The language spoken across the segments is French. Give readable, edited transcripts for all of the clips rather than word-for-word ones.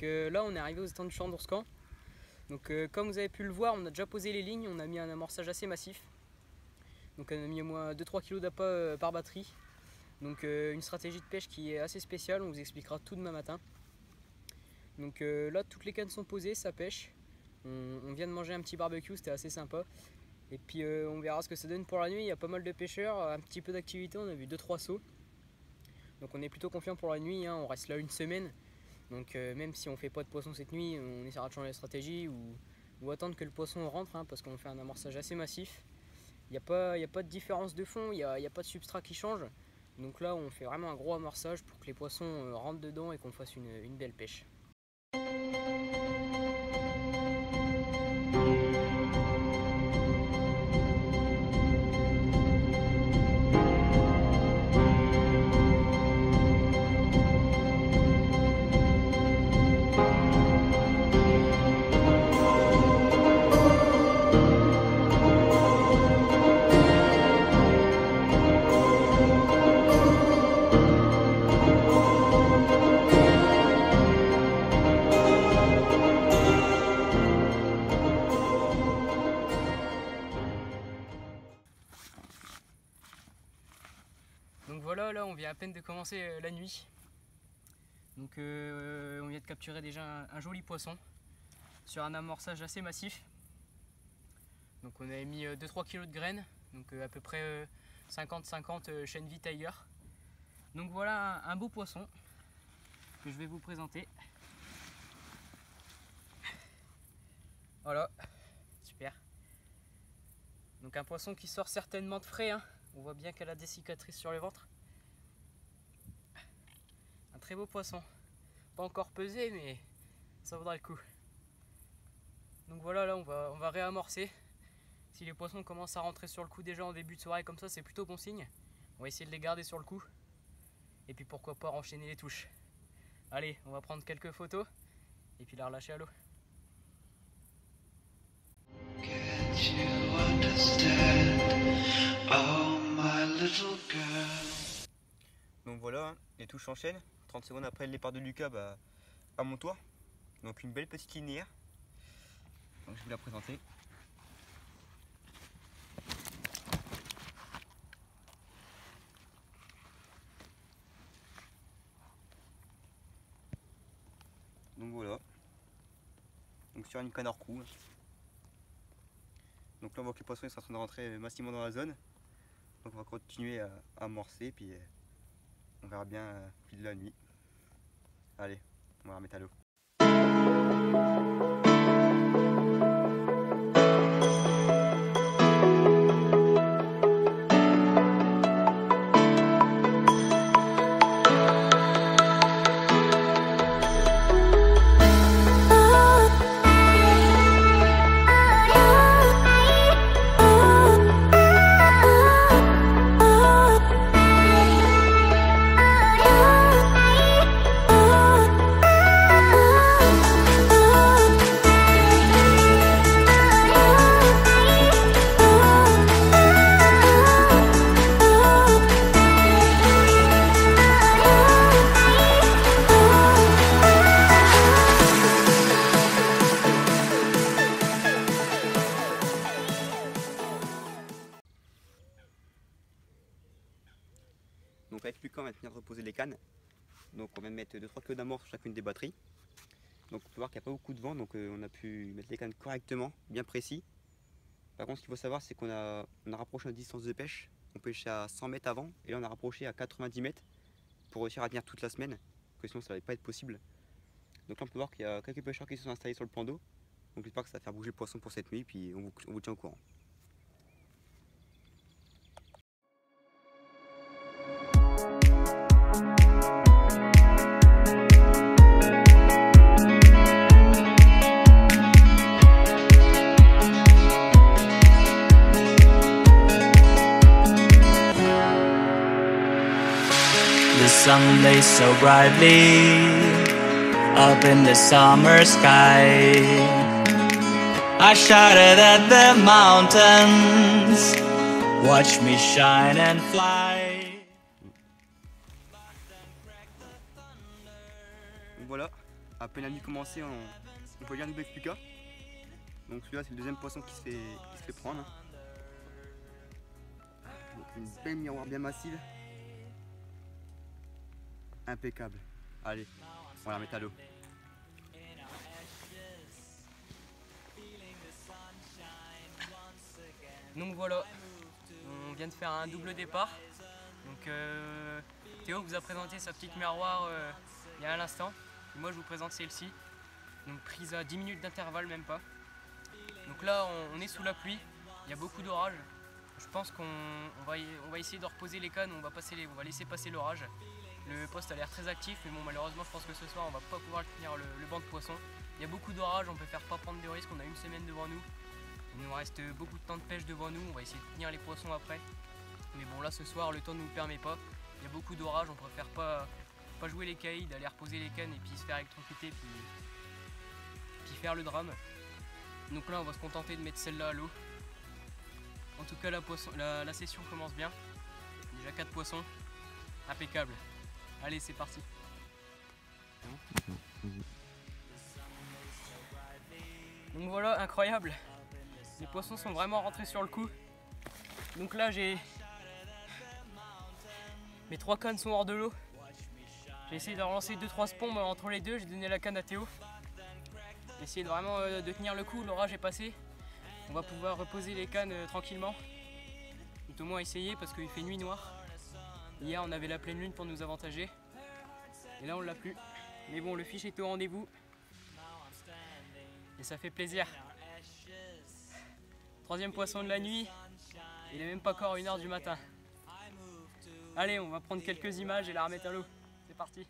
là on est arrivé aux étangs du Champ d'Orscan. Donc comme vous avez pu le voir, on a déjà posé les lignes, on a mis un amorçage assez massif. Donc on a mis au moins 2-3 kg d'appât par batterie. Donc une stratégie de pêche qui est assez spéciale, on vous expliquera tout demain matin. Donc là toutes les cannes sont posées, ça pêche. On vient de manger un petit barbecue, c'était assez sympa. Et puis on verra ce que ça donne pour la nuit, il y a pas mal de pêcheurs, un petit peu d'activité, on a vu 2-3 sauts. Donc on est plutôt confiant pour la nuit, hein. On reste là une semaine. Donc même si on fait pas de poisson cette nuit, on essaiera de changer la stratégie ou attendre que le poisson rentre, hein, parce qu'on fait un amorçage assez massif. Il n'y a pas de différence de fond, il n'y a pas de substrat qui change. Donc là on fait vraiment un gros amorçage pour que les poissons rentrent dedans et qu'on fasse une belle pêche. Donc voilà, là on vient à peine de commencer la nuit. Donc on vient de capturer déjà un joli poisson sur un amorçage assez massif. Donc on avait mis 2-3 kg de graines, donc à peu près 50-50 Shenvi Tiger. Donc voilà un beau poisson que je vais vous présenter. Voilà, super. Donc un poisson qui sort certainement de frais, hein. On voit bien qu'elle a des cicatrices sur le ventre. Un très beau poisson. Pas encore pesé, mais ça vaudra le coup. Donc voilà, là on va réamorcer. Si les poissons commencent à rentrer sur le coup déjà en début de soirée comme ça, c'est plutôt bon signe. On va essayer de les garder sur le coup. Et puis pourquoi pas enchaîner les touches. Allez, on va prendre quelques photos et puis la relâcher à l'eau. Donc voilà, les touches s'enchaînent. 30 secondes après le départ de Lucas à mon toit. Donc une belle petite linéaire. Donc je vais vous la présenter. Donc voilà. Donc sur une canne hors cou. Donc là on voit que les poissons sont en train de rentrer massivement dans la zone. Donc on va continuer à amorcer puis on verra bien au fil de la nuit. Allez, on va remettre à l'eau. Donc avec Lucas on va finir de reposer les cannes. Donc on vient de mettre 2-3 kg d'amorce sur chacune des batteries. Donc on peut voir qu'il n'y a pas beaucoup de vent, donc on a pu mettre les cannes correctement, bien précis. Par contre ce qu'il faut savoir c'est qu'on a rapproché notre distance de pêche. On pêchait à 100 mètres avant et là on a rapproché à 90 mètres pour réussir à tenir toute la semaine, parce que sinon ça ne va pas être possible. Donc là on peut voir qu'il y a quelques pêcheurs qui se sont installés sur le plan d'eau. Donc j'espère que ça va faire bouger le poisson pour cette nuit, puis on vous tient au courant. The sun lays so brightly up in the summer sky. I shouted at the mountains, watch me shine and fly. Donc voilà, à peine la nuit commencée, on peut lire un double explica. Donc celui-là c'est le deuxième poisson qui se fait prendre. Donc une belle miroir bien massive. Impeccable. Allez, on va la mettre à l'eau. Donc voilà, on vient de faire un double départ. Donc Théo vous a présenté sa petite miroir il y a un instant. Et moi je vous présente celle-ci. Donc prise à 10 minutes d'intervalle, même pas. Donc là on est sous la pluie, il y a beaucoup d'orage. Je pense qu'on va essayer de reposer les cannes, on va laisser passer l'orage. Le poste a l'air très actif, mais bon, malheureusement je pense que ce soir on va pas pouvoir tenir le banc de poissons. Il y a beaucoup d'orage, on préfère pas prendre de risques, on a une semaine devant nous. Il nous reste beaucoup de temps de pêche devant nous, on va essayer de tenir les poissons après. Mais bon là ce soir le temps ne nous le permet pas. Il y a beaucoup d'orage, on préfère pas jouer les caïds, aller reposer les cannes et puis se faire électrocuter puis faire le drame. Donc là on va se contenter de mettre celle-là à l'eau. En tout cas la session commence bien. Déjà 4 poissons. Impeccable. Allez c'est parti. Donc voilà, incroyable. Les poissons sont vraiment rentrés sur le coup. Donc là mes 3 cannes sont hors de l'eau. J'ai essayé de relancer 2-3 spombes entre les deux, j'ai donné la canne à Théo. J'ai essayé vraiment de tenir le coup, l'orage est passé. On va pouvoir reposer les cannes tranquillement. Tout au moins essayer parce qu'il fait nuit noire. Hier on avait la pleine lune pour nous avantager. Et là on l'a plus. Mais bon, le fiche est au rendez-vous. Et ça fait plaisir. 3e poisson de la nuit. Il n'est même pas encore 1h du matin. Allez, on va prendre quelques images et la remettre à l'eau. C'est parti.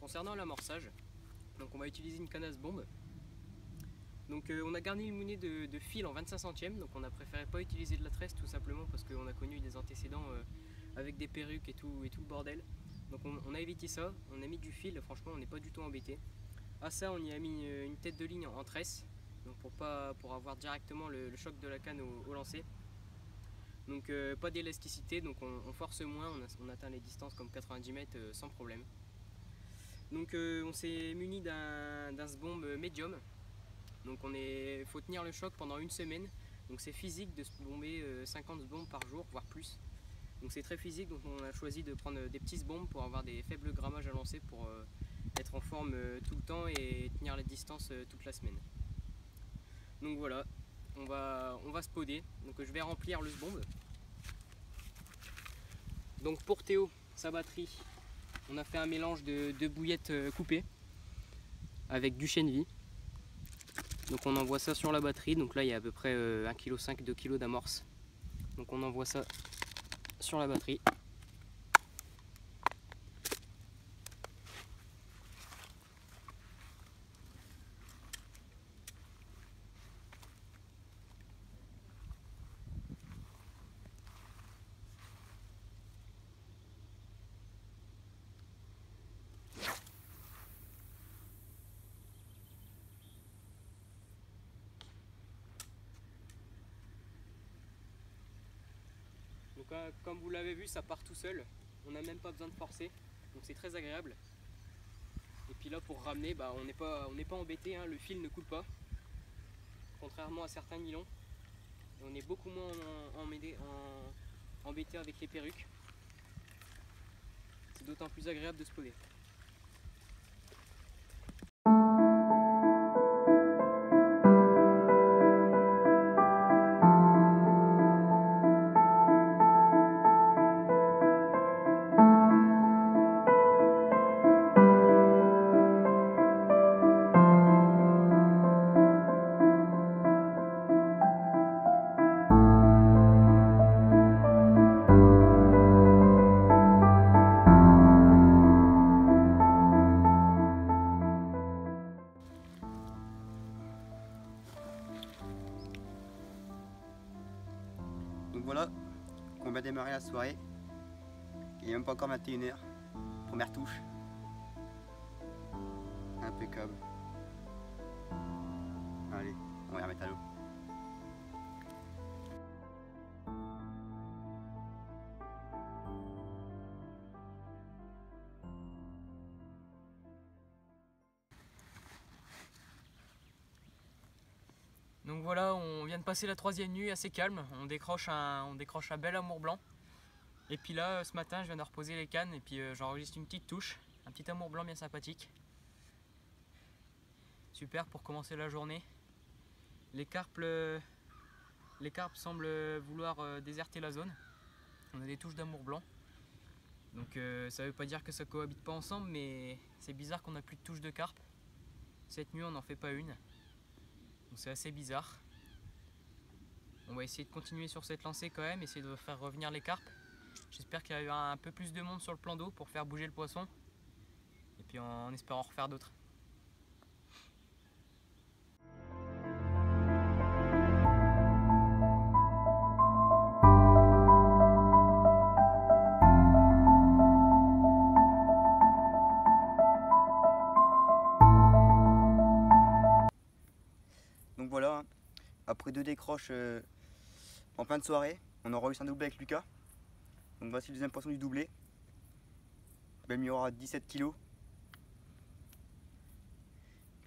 Concernant l'amorçage, donc on va utiliser une canne à bombe. Donc on a garni le mounet de fil en 25 centièmes, donc on a préféré pas utiliser de la tresse tout simplement parce qu'on a connu des antécédents avec des perruques et tout le bordel. Donc on a évité ça, on a mis du fil, franchement on n'est pas du tout embêté. À ça on y a mis une tête de ligne en tresse, donc pour avoir directement le choc de la canne au lancer. Donc pas d'élasticité, donc on force moins, on atteint les distances comme 90 mètres sans problème. Donc on s'est muni d'un sbombe médium. Donc faut tenir le choc pendant une semaine. Donc c'est physique de se bomber 50 sbombes par jour, voire plus. Donc c'est très physique, donc on a choisi de prendre des petits sbombes pour avoir des faibles grammages à lancer pour être en forme tout le temps et tenir les distances toute la semaine. Donc voilà, on va spoder. Donc je vais remplir le sbombe. Donc pour Théo, sa batterie, on a fait un mélange de bouillettes coupées avec du chènevis. Donc on envoie ça sur la batterie. Donc là il y a à peu près 1,5 kg, 2 kg d'amorce. Donc on envoie ça sur la batterie. Donc comme vous l'avez vu, ça part tout seul, on n'a même pas besoin de forcer, donc c'est très agréable. Et puis là pour ramener, on n'est pas embêté, hein, le fil ne coule pas, contrairement à certains nylons. Et on est beaucoup moins embêté avec les perruques. C'est d'autant plus agréable de se poser. démarrer la soirée. Il n'est même pas encore 21h. Première touche. Impeccable. Allez, on va la remettre à l'eau. Donc voilà, on vient de passer la 3e nuit assez calme, on décroche un bel amour blanc. Et puis là, ce matin, je viens de reposer les cannes et puis j'enregistre une petite touche, un petit amour blanc bien sympathique. Super pour commencer la journée. Les carpes semblent vouloir déserter la zone. On a des touches d'amour blanc. Donc ça veut pas dire que ça cohabite pas ensemble, mais c'est bizarre qu'on n'a plus de touches de carpe. Cette nuit, on n'en fait pas une. Donc c'est assez bizarre. On va essayer de continuer sur cette lancée quand même, essayer de faire revenir les carpes. J'espère qu'il y aura un peu plus de monde sur le plan d'eau pour faire bouger le poisson. Et puis en espérant en refaire d'autres. Donc voilà, après 2 décroches en fin de soirée, on aura réussi un doublé avec Lucas. Donc voici le deuxième poisson du doublé. Même il y aura 17 kg.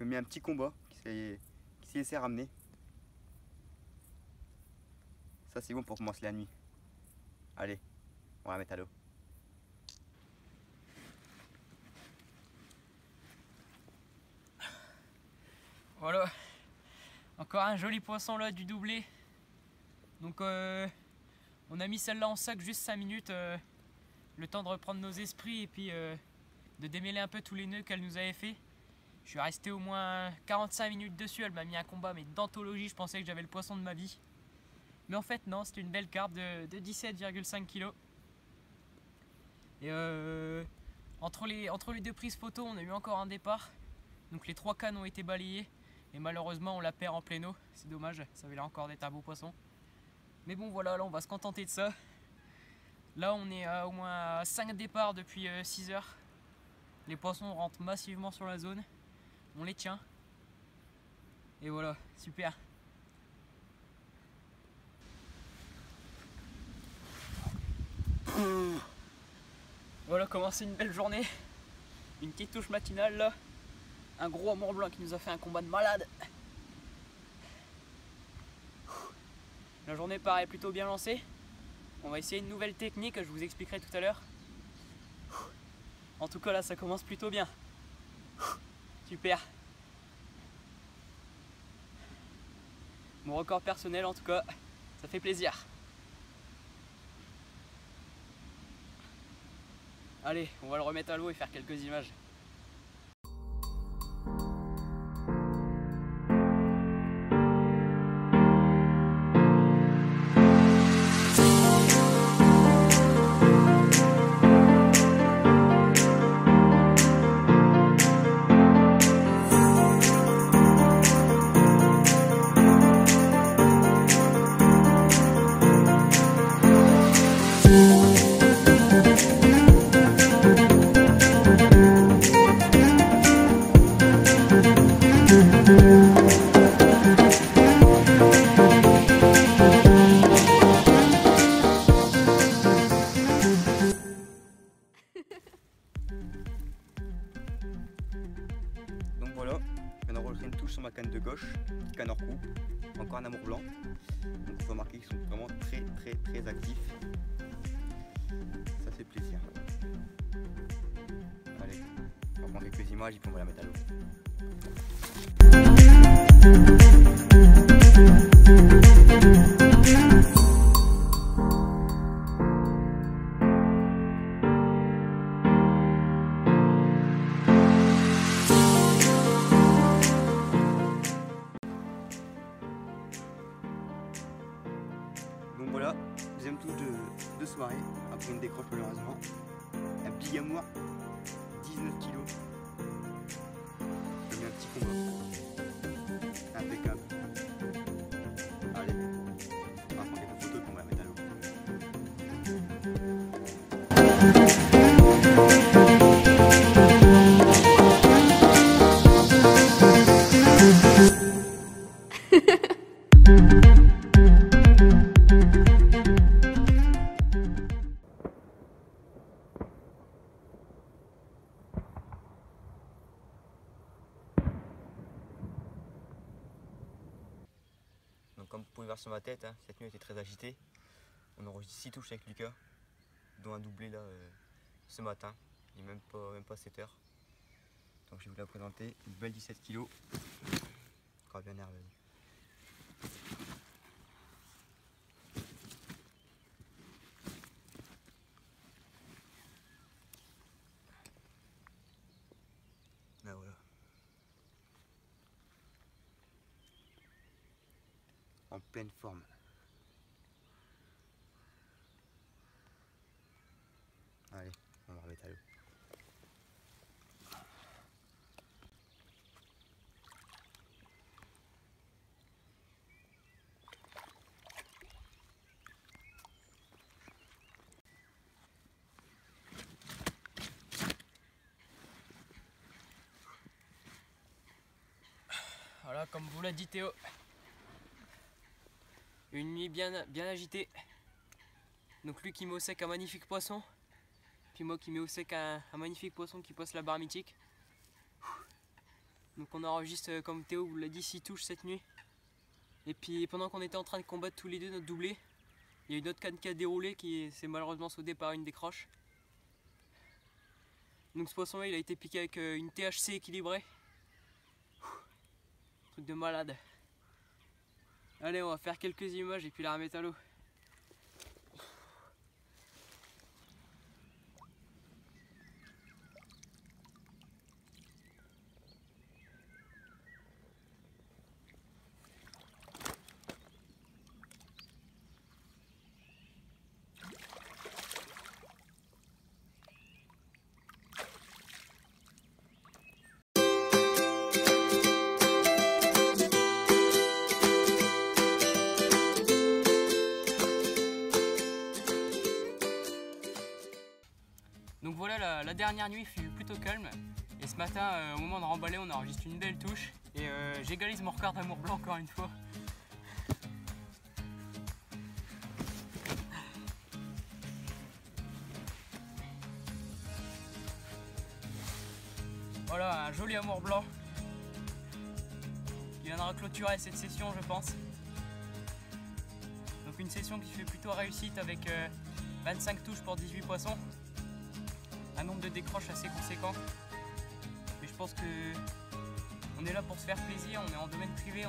Il m'a mis un petit combat qui s'y essaie ramener. Ça c'est bon pour commencer la nuit. Allez, on va la mettre à l'eau. Voilà, encore un joli poisson là du doublé. Donc on a mis celle-là en sac juste 5 minutes, le temps de reprendre nos esprits et puis de démêler un peu tous les nœuds qu'elle nous avait fait. Je suis resté au moins 45 minutes dessus, elle m'a mis un combat mais d'anthologie, je pensais que j'avais le poisson de ma vie. Mais en fait non, c'était une belle carpe de 17,5 kg. Et entre les 2 prises photo, on a eu encore un départ. Donc les 3 cannes ont été balayées. Et malheureusement on la perd en plein eau, c'est dommage, ça avait l'air encore d'être un beau poisson. Mais bon voilà, là on va se contenter de ça. Là on est à au moins 5 départs depuis 6 heures. Les poissons rentrent massivement sur la zone. On les tient. Et voilà, super. Voilà comment c'est une belle journée. Une petite touche matinale là. Un gros amour blanc qui nous a fait un combat de malade. La journée paraît plutôt bien lancée. On va essayer une nouvelle technique que je vous expliquerai tout à l'heure. En tout cas là ça commence plutôt bien. Super. Mon record personnel en tout cas, ça fait plaisir. Allez, on va le remettre à l'eau et faire quelques images. Donc voilà, je viens d'enregistrer une touche sur ma canne de gauche, petit canne hors cou, encore un amour blanc. Donc il faut remarquer qu'ils sont vraiment très actifs. Ça fait plaisir. Allez, on va prendre quelques images et puis on va la mettre à l'eau. Donc voilà, deuxième touche de soirée, après une décroche malheureusement. Un big amour, 19 kg. Je mets un petit combat. Impeccable. Allez, on va prendre quelques photos et puis on va la mettre à l'eau. comme vous pouvez voir sur ma tête, hein, cette nuit était très agitée. On enregistre 6 touches avec Lucas, dont un doublé là ce matin. Il n'est même pas 7 heures. Donc je vais vous la présenter. Une belle 17 kg. Encore bien nerveuse. Ah voilà. En pleine forme. Allez, on va remettre à l'eau. Voilà, comme vous l'a dit Théo, une nuit bien agitée. Donc lui qui met au sec un magnifique poisson, puis moi qui mets au sec un magnifique poisson qui passe la barre mythique. Donc on enregistre, comme Théo vous l'a dit, 6 touches cette nuit. Et puis pendant qu'on était en train de combattre tous les deux notre doublé, il y a une autre canne qui a déroulé qui s'est malheureusement sautée par une des croches. Donc ce poisson là il a été piqué avec une THC équilibrée. Truc de malade. Allez, on va faire quelques images et puis la remettre à l'eau. Donc voilà, la dernière nuit fut plutôt calme. Et ce matin, au moment de remballer, on enregistre une belle touche. Et j'égalise mon record d'amour blanc encore une fois. Voilà, un joli amour blanc qui viendra clôturer cette session, je pense. Donc une session qui fait plutôt réussite avec 25 touches pour 18 poissons. Un nombre de décroches assez conséquent. Mais je pense que on est là pour se faire plaisir, on est en domaine privé,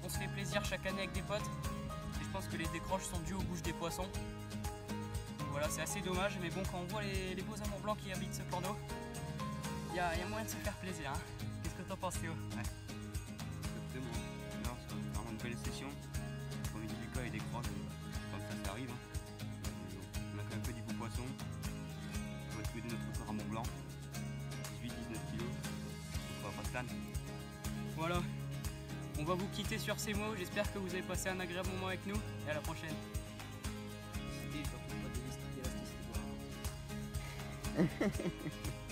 on se fait plaisir chaque année avec des potes. Et je pense que les décroches sont dues aux bouches des poissons. Donc voilà, c'est assez dommage, mais bon, quand on voit les beaux amours blancs qui habitent ce plan d'eau, il y a moyen de se faire plaisir. Hein. Qu'est-ce que t'en penses, Théo? Ouais. Exactement. Non, c'est vraiment une belle session. Comme il dit Lucas, il décroche, comme ça arrive. Hein. On a quand même fait du beau poisson. On va trouver notre record amour blanc. 18-19 kg. Donc on va pas se plaindre. Voilà. On va vous quitter sur ces mots. J'espère que vous avez passé un agréable moment avec nous. Et à la prochaine. C'était surtout pas d'élasticité.